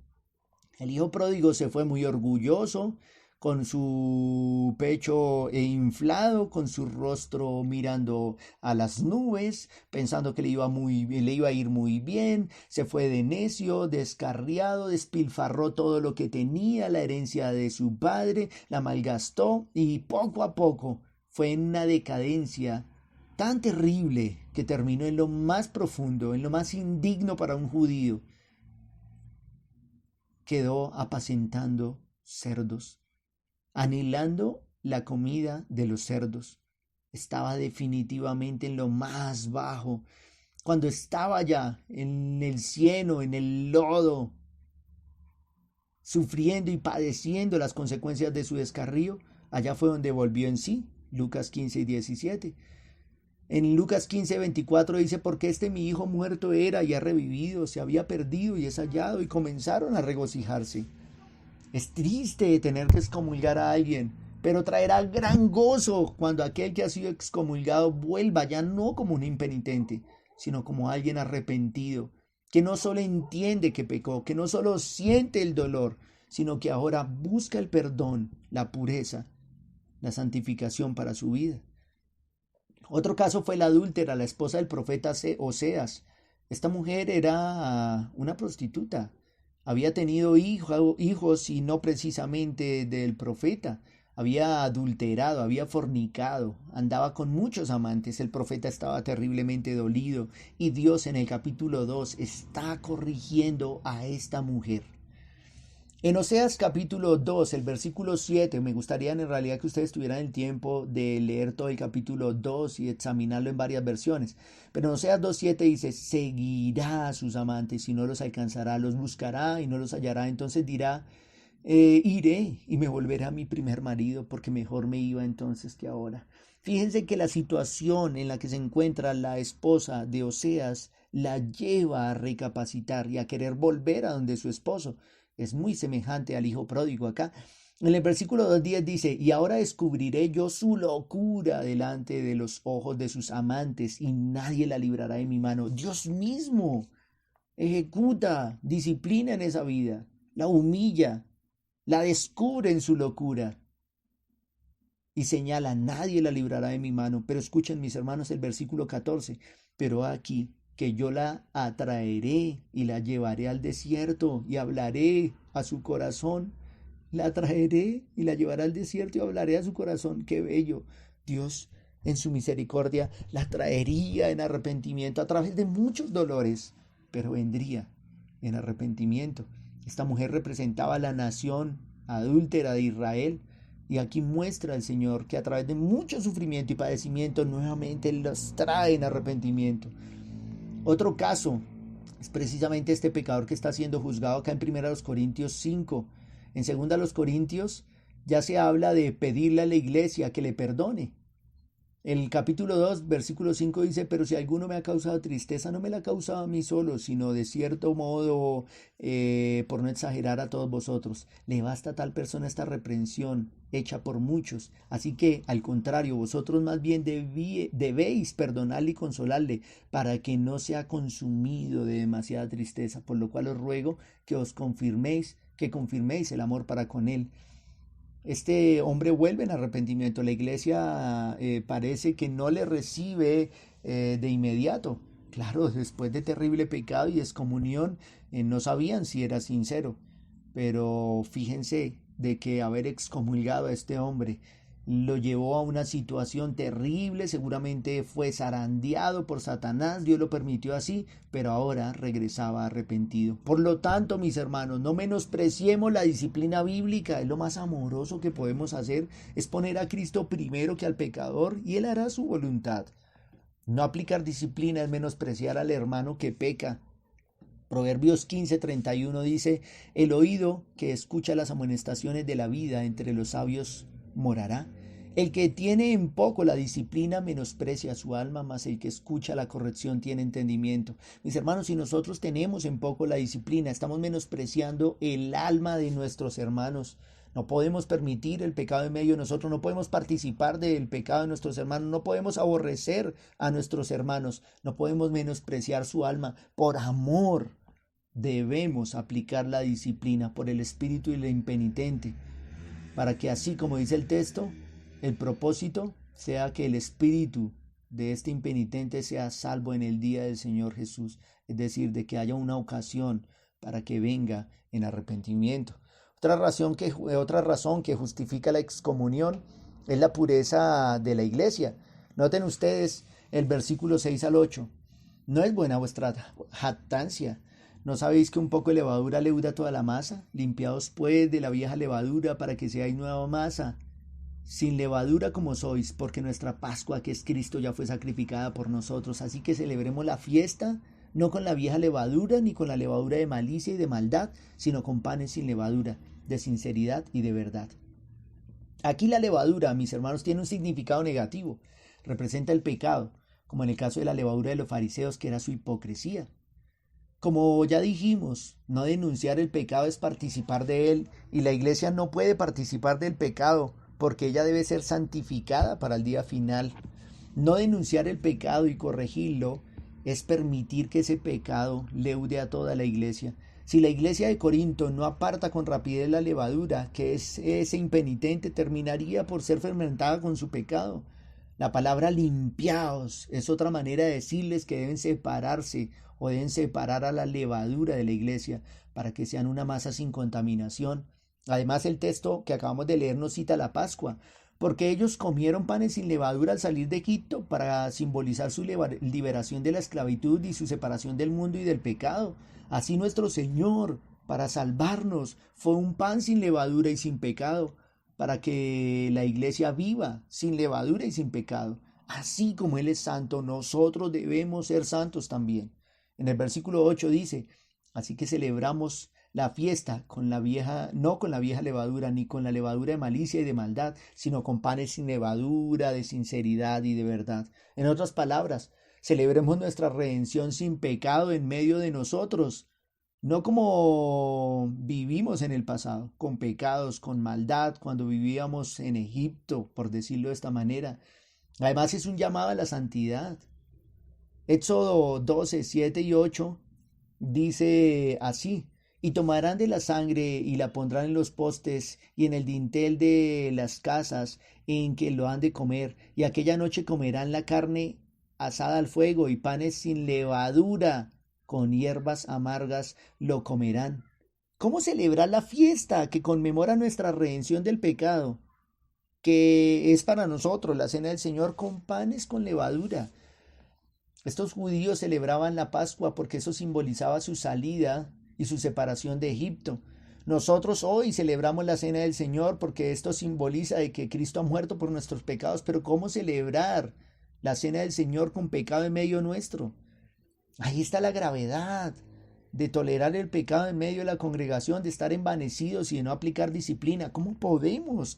El hijo pródigo se fue muy orgulloso, con su pecho inflado, con su rostro mirando a las nubes, pensando que le iba a ir muy bien. Se fue de necio, descarriado, despilfarró todo lo que tenía, la herencia de su padre, la malgastó, y poco a poco fue en una decadencia tan terrible que terminó en lo más profundo, en lo más indigno para un judío. Quedó apacentando cerdos, anhelando la comida de los cerdos. Estaba definitivamente en lo más bajo. Cuando estaba ya en el cieno, en el lodo, sufriendo y padeciendo las consecuencias de su descarrío, allá fue donde volvió en sí. Lucas 15 y 17. En Lucas 15:24 dice, porque mi hijo muerto era y ha revivido, se había perdido y es hallado, y comenzaron a regocijarse. Es triste tener que excomulgar a alguien, pero traerá gran gozo cuando aquel que ha sido excomulgado vuelva ya no como un impenitente, sino como alguien arrepentido, que no solo entiende que pecó, que no solo siente el dolor, sino que ahora busca el perdón, la pureza, la santificación para su vida. Otro caso fue la adúltera, la esposa del profeta Oseas. Esta mujer era una prostituta. Había tenido hijos y no precisamente del profeta. Había adulterado, había fornicado, andaba con muchos amantes. El profeta estaba terriblemente dolido y Dios en el capítulo 2 está corrigiendo a esta mujer. En Oseas capítulo 2, el versículo 7, me gustaría en realidad que ustedes tuvieran el tiempo de leer todo el capítulo 2 y examinarlo en varias versiones. Pero en Oseas 2:7 dice, seguirá a sus amantes y no los alcanzará, los buscará y no los hallará. Entonces dirá, iré y me volveré a mi primer marido porque mejor me iba entonces que ahora. Fíjense que la situación en la que se encuentra la esposa de Oseas la lleva a recapacitar y a querer volver a donde su esposo. Es muy semejante al hijo pródigo acá. En el versículo 2:10 dice, y ahora descubriré yo su locura delante de los ojos de sus amantes y nadie la librará de mi mano. Dios mismo ejecuta disciplina en esa vida, la humilla, la descubre en su locura y señala, nadie la librará de mi mano. Pero escuchen mis hermanos el versículo 14, pero aquí que yo la atraeré y la llevaré al desierto y hablaré a su corazón. La traeré y la llevaré al desierto y hablaré a su corazón. Qué bello. Dios en su misericordia la traería en arrepentimiento a través de muchos dolores, pero vendría en arrepentimiento. Esta mujer representaba a la nación adúltera de Israel. Y aquí muestra el Señor que a través de mucho sufrimiento y padecimiento nuevamente los trae en arrepentimiento. Otro caso es precisamente este pecador que está siendo juzgado acá en 1 Corintios 5. En 2 Corintios ya se habla de pedirle a la iglesia que le perdone. El capítulo 2, versículo 5 dice, pero si alguno me ha causado tristeza, no me la ha causado a mí solo, sino de cierto modo, por no exagerar a todos vosotros. Le basta a tal persona esta reprensión hecha por muchos. Así que, al contrario, vosotros más bien debéis perdonarle y consolarle, para que no sea consumido de demasiada tristeza. Por lo cual os ruego que confirméis el amor para con él. Este hombre vuelve en arrepentimiento. La iglesia parece que no le recibe de inmediato. Claro, después de terrible pecado y excomunión, no sabían si era sincero. Pero fíjense de que haber excomulgado a este hombre lo llevó a una situación terrible, seguramente fue zarandeado por Satanás, Dios lo permitió así, pero ahora regresaba arrepentido. Por lo tanto, mis hermanos, no menospreciemos la disciplina bíblica, es lo más amoroso que podemos hacer, es poner a Cristo primero que al pecador y Él hará su voluntad. No aplicar disciplina es menospreciar al hermano que peca. Proverbios 15:31 dice, el oído que escucha las amonestaciones de la vida entre los sabios morará. El que tiene en poco la disciplina menosprecia su alma, mas el que escucha la corrección tiene entendimiento. Mis hermanos, si nosotros tenemos en poco la disciplina, estamos menospreciando el alma de nuestros hermanos. No podemos permitir el pecado en medio de nosotros, no podemos participar del pecado de nuestros hermanos, no podemos aborrecer a nuestros hermanos, no podemos menospreciar su alma. Por amor debemos aplicar la disciplina por el espíritu y el impenitente, para que así como dice el texto, el propósito sea que el espíritu de este impenitente sea salvo en el día del Señor Jesús, es decir, de que haya una ocasión para que venga en arrepentimiento. Otra razón que justifica la excomunión es la pureza de la iglesia. Noten ustedes el versículo 6 al 8. No es buena vuestra jactancia. ¿No sabéis que un poco de levadura leuda toda la masa? Limpiaos pues de la vieja levadura para que seáis nueva masa, sin levadura como sois, porque nuestra Pascua, que es Cristo, ya fue sacrificada por nosotros. Así que celebremos la fiesta, no con la vieja levadura, ni con la levadura de malicia y de maldad, sino con panes sin levadura, de sinceridad y de verdad. Aquí la levadura, mis hermanos, tiene un significado negativo. Representa el pecado. como en el caso de la levadura de los fariseos, que era su hipocresía. Como ya dijimos, no denunciar el pecado es participar de él, y la iglesia no puede participar del pecado porque ella debe ser santificada para el día final. No denunciar el pecado y corregirlo es permitir que ese pecado leude a toda la iglesia. Si la iglesia de Corinto no aparta con rapidez la levadura, que es ese impenitente, terminaría por ser fermentada con su pecado. La palabra limpiaos es otra manera de decirles que deben separarse o deben separar a la levadura de la iglesia para que sean una masa sin contaminación. Además, el texto que acabamos de leer nos cita la Pascua, porque ellos comieron panes sin levadura al salir de Egipto para simbolizar su liberación de la esclavitud y su separación del mundo y del pecado. Así nuestro Señor, para salvarnos, fue un pan sin levadura y sin pecado, para que la iglesia viva sin levadura y sin pecado. Así como Él es santo, nosotros debemos ser santos también. En el versículo 8 dice, así que celebramos la fiesta con la vieja, no con la vieja levadura, ni con la levadura de malicia y de maldad, sino con panes sin levadura, de sinceridad y de verdad. En otras palabras, celebremos nuestra redención sin pecado en medio de nosotros, no como vivimos en el pasado, con pecados, con maldad, cuando vivíamos en Egipto, por decirlo de esta manera. Además es un llamado a la santidad. Éxodo 12, 7 y 8 dice así: y tomarán de la sangre y la pondrán en los postes y en el dintel de las casas en que lo han de comer, y aquella noche comerán la carne asada al fuego y panes sin levadura, con hierbas amargas lo comerán. ¿Cómo celebrar la fiesta que conmemora nuestra redención del pecado, que es para nosotros la cena del Señor, con panes con levadura? Estos judíos celebraban la Pascua porque eso simbolizaba su salida y su separación de Egipto. Nosotros hoy celebramos la cena del Señor porque esto simboliza de que Cristo ha muerto por nuestros pecados. Pero ¿cómo celebrar la cena del Señor con pecado en medio nuestro? Ahí está la gravedad de tolerar el pecado en medio de la congregación, de estar envanecidos y de no aplicar disciplina. ¿Cómo podemos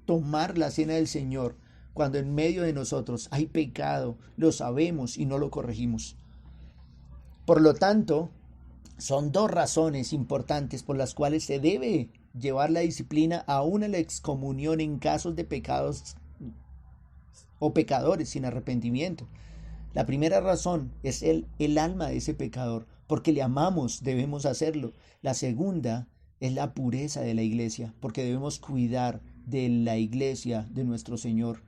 tomar la cena del Señor cuando en medio de nosotros hay pecado, lo sabemos y no lo corregimos? Por lo tanto, son dos razones importantes por las cuales se debe llevar la disciplina aún a la excomunión en casos de pecados o pecadores sin arrepentimiento. La primera razón es el alma de ese pecador, porque le amamos, debemos hacerlo. La segunda es la pureza de la iglesia, porque debemos cuidar de la iglesia de nuestro Señor.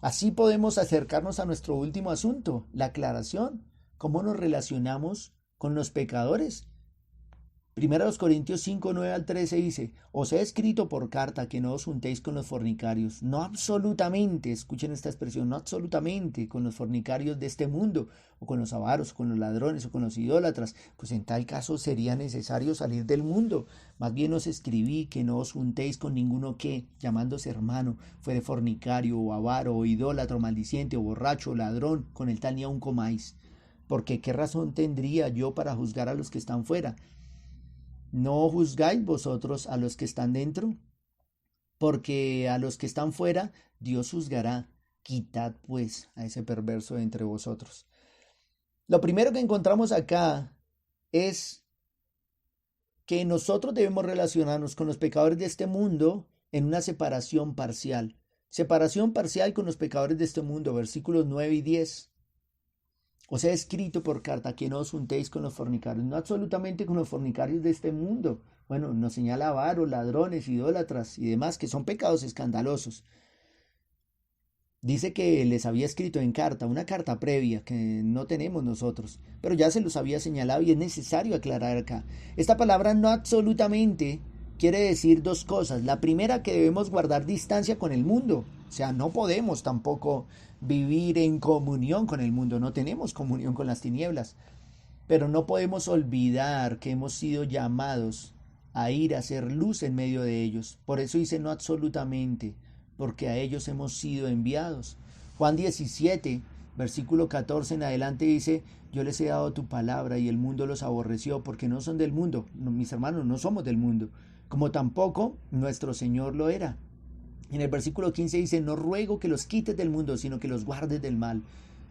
Así podemos acercarnos a nuestro último asunto, la aclaración. ¿Cómo nos relacionamos con los pecadores? 1 Corintios 5, 9 al 13 dice: os he escrito por carta que no os juntéis con los fornicarios, no absolutamente, escuchen esta expresión, no absolutamente con los fornicarios de este mundo, o con los avaros, o con los ladrones, o con los idólatras, pues en tal caso sería necesario salir del mundo. Más bien os escribí que no os juntéis con ninguno que, llamándose hermano, fuere fornicario, o avaro, o idólatra, o maldiciente, o borracho, o ladrón, con el tal ni aun comáis. Porque ¿qué razón tendría yo para juzgar a los que están fuera? ¿No juzgáis vosotros a los que están dentro? Porque a los que están fuera Dios juzgará. Quitad pues a ese perverso de entre vosotros. Lo primero que encontramos acá es que nosotros debemos relacionarnos con los pecadores de este mundo en una separación parcial. Separación parcial con los pecadores de este mundo, versículos 9 y 10. Os he escrito por carta que no os juntéis con los fornicarios, no absolutamente con los fornicarios de este mundo. Bueno, nos señala avaros, ladrones, idólatras y demás, que son pecados escandalosos. Dice que les había escrito en carta, una carta previa que no tenemos nosotros, pero ya se los había señalado y es necesario aclarar acá. Esta palabra no absolutamente quiere decir dos cosas. La primera, que debemos guardar distancia con el mundo. O sea, no podemos tampoco vivir en comunión con el mundo, no tenemos comunión con las tinieblas, pero no podemos olvidar que hemos sido llamados a ir a hacer luz en medio de ellos. Por eso dice no absolutamente, porque a ellos hemos sido enviados. Juan 17, versículo 14 en adelante dice: yo les he dado tu palabra y el mundo los aborreció porque no son del mundo. No, mis hermanos, no somos del mundo, como tampoco nuestro Señor lo era. En el versículo 15 dice: no ruego que los quites del mundo, sino que los guardes del mal.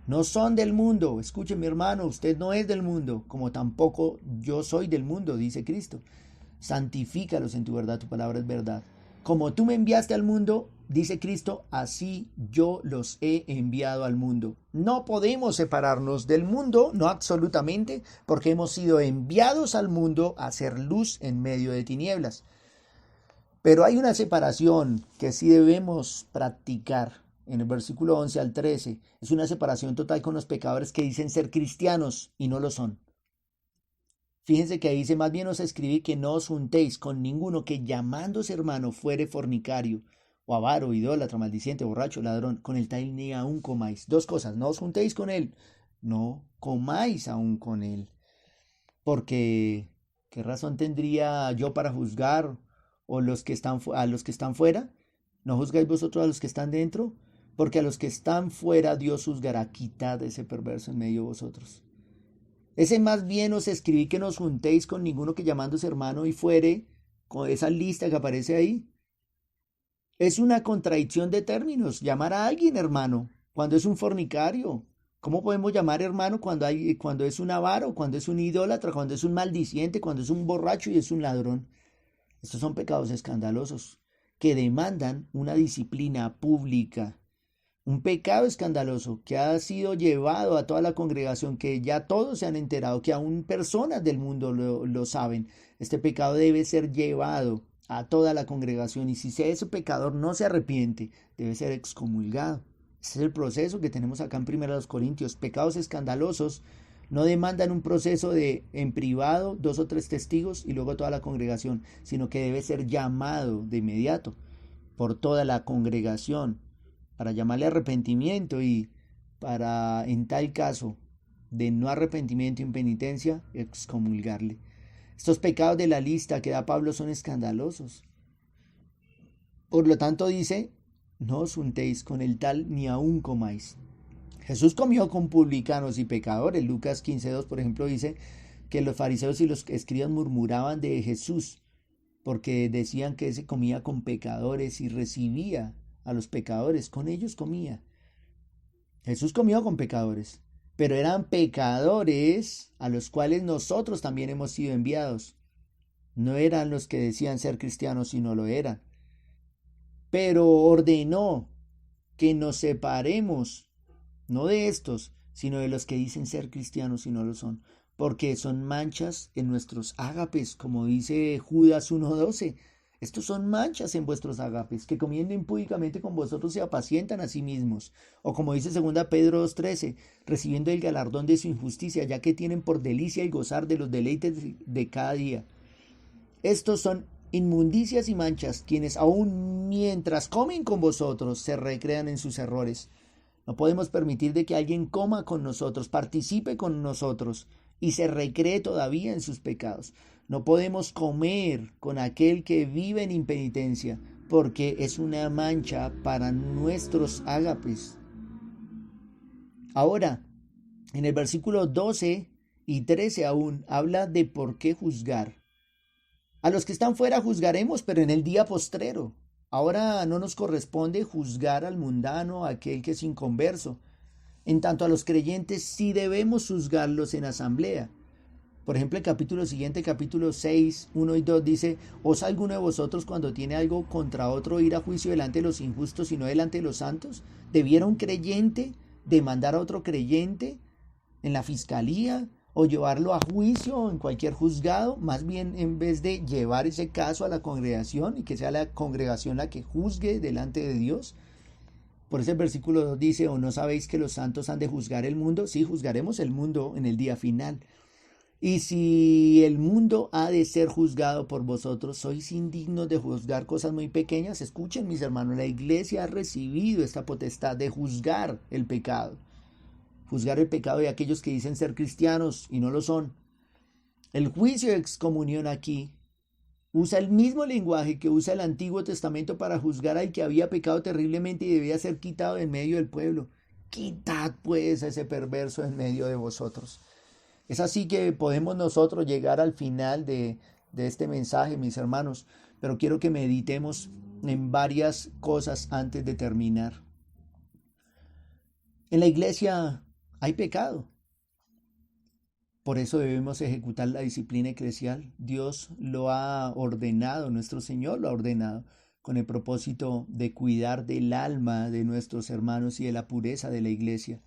No son del mundo. Escuche, mi hermano, usted no es del mundo, como tampoco yo soy del mundo, dice Cristo. Santifícalos en tu verdad, tu palabra es verdad. Como tú me enviaste al mundo, dice Cristo, así yo los he enviado al mundo. No podemos separarnos del mundo, no absolutamente, porque hemos sido enviados al mundo a hacer luz en medio de tinieblas. Pero hay una separación que sí debemos practicar. En el versículo 11 al 13, es una separación total con los pecadores que dicen ser cristianos y no lo son. Fíjense que ahí dice, más bien os escribí que no os juntéis con ninguno que llamándose hermano fuere fornicario, o avaro, idólatra, maldiciente, borracho, ladrón, con el tal ni aún comáis. Dos cosas, no os juntéis con él, no comáis aún con él. Porque, ¿qué razón tendría yo para juzgar o a los que están fuera? ¿No juzgáis vosotros a los que están dentro? Porque a los que están fuera Dios juzgará. Quitad ese perverso en medio de vosotros. Ese más bien os escribí que no os juntéis con ninguno que llamándose hermano y fuere, con esa lista que aparece ahí. Es una contradicción de términos, llamar a alguien hermano, cuando es un fornicario. ¿Cómo podemos llamar hermano cuando es un avaro, cuando es un idólatra, cuando es un maldiciente, cuando es un borracho y es un ladrón? Estos son pecados escandalosos que demandan una disciplina pública. Un pecado escandaloso que ha sido llevado a toda la congregación, que ya todos se han enterado, que aún personas del mundo lo saben. Este pecado debe ser llevado a toda la congregación y si ese pecador no se arrepiente, debe ser excomulgado. Ese es el proceso que tenemos acá en 1 Corintios. Pecados escandalosos no demandan un proceso de en privado, 2 o 3 testigos y luego toda la congregación, sino que debe ser llamado de inmediato por toda la congregación para llamarle arrepentimiento y para, en tal caso de no arrepentimiento y impenitencia, excomulgarle. Estos pecados de la lista que da Pablo son escandalosos. Por lo tanto dice, no os juntéis con el tal ni aun comáis. Jesús comió con publicanos y pecadores. Lucas 15:2, por ejemplo, dice que los fariseos y los escribas murmuraban de Jesús porque decían que se comía con pecadores y recibía a los pecadores, con ellos comía. Jesús comió con pecadores, pero eran pecadores a los cuales nosotros también hemos sido enviados. No eran los que decían ser cristianos, sino lo eran. Pero ordenó que nos separemos, no de estos, sino de los que dicen ser cristianos y no lo son, porque son manchas en nuestros ágapes, como dice Judas 1:12. Estos son manchas en vuestros ágapes, que comiendo impúdicamente con vosotros se apacientan a sí mismos. O como dice 2 Pedro 2:13, recibiendo el galardón de su injusticia, ya que tienen por delicia el gozar de los deleites de cada día. Estos son inmundicias y manchas, quienes aun mientras comen con vosotros se recrean en sus errores. No podemos permitir de que alguien coma con nosotros, participe con nosotros y se recree todavía en sus pecados. No podemos comer con aquel que vive en impenitencia, porque es una mancha para nuestros ágapes. Ahora, en el versículo 12 y 13 aún, habla de por qué juzgar. A los que están fuera juzgaremos, pero en el día postrero. Ahora no nos corresponde juzgar al mundano, a aquel que es inconverso. En tanto a los creyentes sí debemos juzgarlos en asamblea. Por ejemplo, el capítulo siguiente, capítulo 6, 1 y 2 dice, ¿osa alguno de vosotros cuando tiene algo contra otro ir a juicio delante de los injustos y no delante de los santos? ¿Debiera un creyente demandar a otro creyente en la fiscalía o llevarlo a juicio en cualquier juzgado? Más bien, en vez de llevar ese caso a la congregación y que sea la congregación la que juzgue delante de Dios. Por eso el versículo 2 dice, ¿o no sabéis que los santos han de juzgar el mundo? Sí, juzgaremos el mundo en el día final. Y si el mundo ha de ser juzgado por vosotros, sois indignos de juzgar cosas muy pequeñas. Escuchen, mis hermanos, la iglesia ha recibido esta potestad de juzgar el pecado. Juzgar el pecado de aquellos que dicen ser cristianos y no lo son. El juicio de excomunión aquí usa el mismo lenguaje que usa el Antiguo Testamento para juzgar al que había pecado terriblemente y debía ser quitado en medio del pueblo. Quitad pues a ese perverso en medio de vosotros. Es así que podemos nosotros llegar al final de este mensaje, mis hermanos, pero quiero que meditemos en varias cosas antes de terminar. En la iglesia hay pecado. Por eso debemos ejecutar la disciplina eclesial. Dios lo ha ordenado, nuestro Señor lo ha ordenado, con el propósito de cuidar del alma de nuestros hermanos y de la pureza de la iglesia.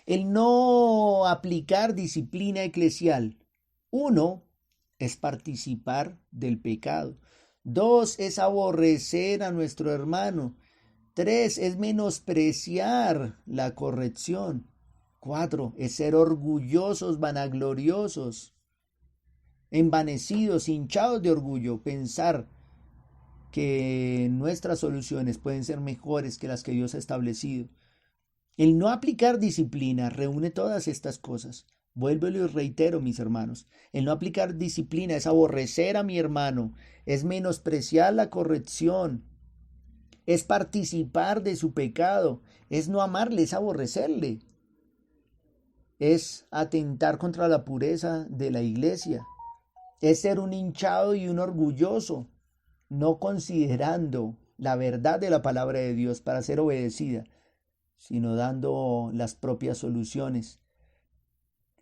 El no aplicar disciplina eclesial, uno, es participar del pecado. Dos, es aborrecer a nuestro hermano. Tres, es menospreciar la corrección. Cuatro, es ser orgullosos, vanagloriosos, envanecidos, hinchados de orgullo, pensar que nuestras soluciones pueden ser mejores que las que Dios ha establecido. El no aplicar disciplina reúne todas estas cosas. Vuelvo y reitero, mis hermanos, el no aplicar disciplina es aborrecer a mi hermano, es menospreciar la corrección, es participar de su pecado, es no amarle, es aborrecerle, es atentar contra la pureza de la iglesia, es ser un hinchado y un orgulloso, no considerando la verdad de la palabra de Dios para ser obedecida, sino dando las propias soluciones.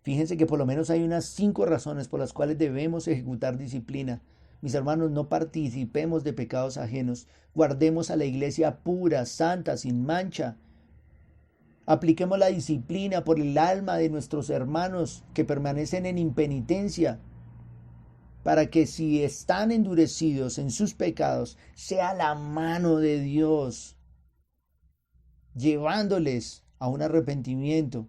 Fíjense que por lo menos hay unas 5 razones por las cuales debemos ejecutar disciplina. Mis hermanos, no participemos de pecados ajenos. Guardemos a la iglesia pura, santa, sin mancha. Apliquemos la disciplina por el alma de nuestros hermanos que permanecen en impenitencia, para que si están endurecidos en sus pecados, sea la mano de Dios llevándoles a un arrepentimiento.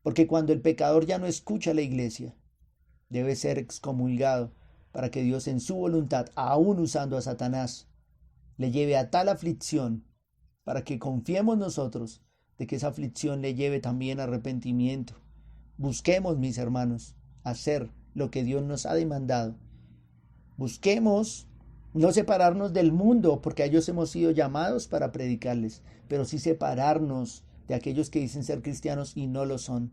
Porque cuando el pecador ya no escucha a la iglesia, debe ser excomulgado para que Dios en su voluntad, aún usando a Satanás, le lleve a tal aflicción para que confiemos nosotros de que esa aflicción le lleve también a arrepentimiento. Busquemos, mis hermanos, hacer lo que Dios nos ha demandado. Busquemos no separarnos del mundo, porque a ellos hemos sido llamados para predicarles, pero sí separarnos de aquellos que dicen ser cristianos y no lo son.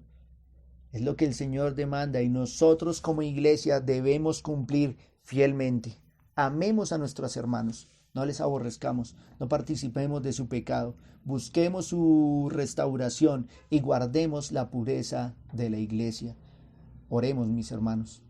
Es lo que el Señor demanda y nosotros como iglesia debemos cumplir fielmente. Amemos a nuestros hermanos, no les aborrezcamos, no participemos de su pecado, busquemos su restauración y guardemos la pureza de la iglesia. Oremos, mis hermanos.